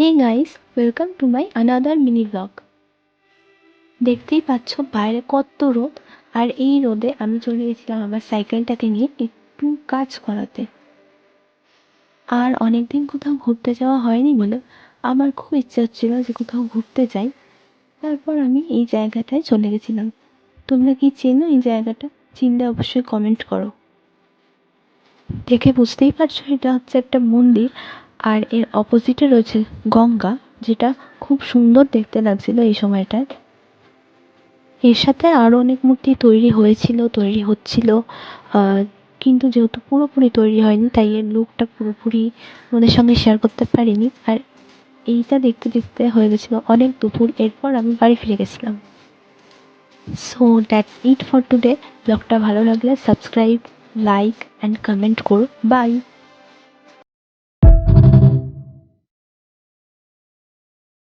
Hey guys, welcome to my another mini vlog. দেখতেই পাচ্ছ বাইরে কত রোদ, আর এই রোদে আমি চলে গেছিলাম আমার সাইকেলটাকে নিয়ে একটু কাজ করাতে। আর অনেকদিন কোথাও ঘুরতে যাওয়া হয়নি বলে আমার খুব ইচ্ছা হচ্ছিল যে কোথাও ঘুরতে যাই। তারপর আমি এই জায়গাটায় চলে গেছিলাম। তোমরা কি চেনো এই জায়গাটা? চিনলে অবশ্যই কমেন্ট করো। দেখে বুঝতেই পারছো এটা হচ্ছে একটা মন্দির, আর এর অপোজিটে রয়েছে গঙ্গা, যেটা খুব সুন্দর দেখতে লাগছিল এই সময়টায়। এর সাথে আরও অনেক মূর্তি তৈরি হয়েছিল, তৈরি হচ্ছিল, কিন্তু যেহেতু পুরোপুরি তৈরি হয়নি তাই এর লুকটা পুরোপুরি ওদের সঙ্গে শেয়ার করতে পারিনি। আর এইটা দেখতে দেখতে হয়ে গেছিলো অনেক দুপুর, এরপর আমি বাড়ি ফিরে গেছিলাম। So that's it for today. ব্লগটা ভালো লাগলে সাবস্ক্রাইব, লাইক অ্যান্ড কমেন্ট করো। বাই।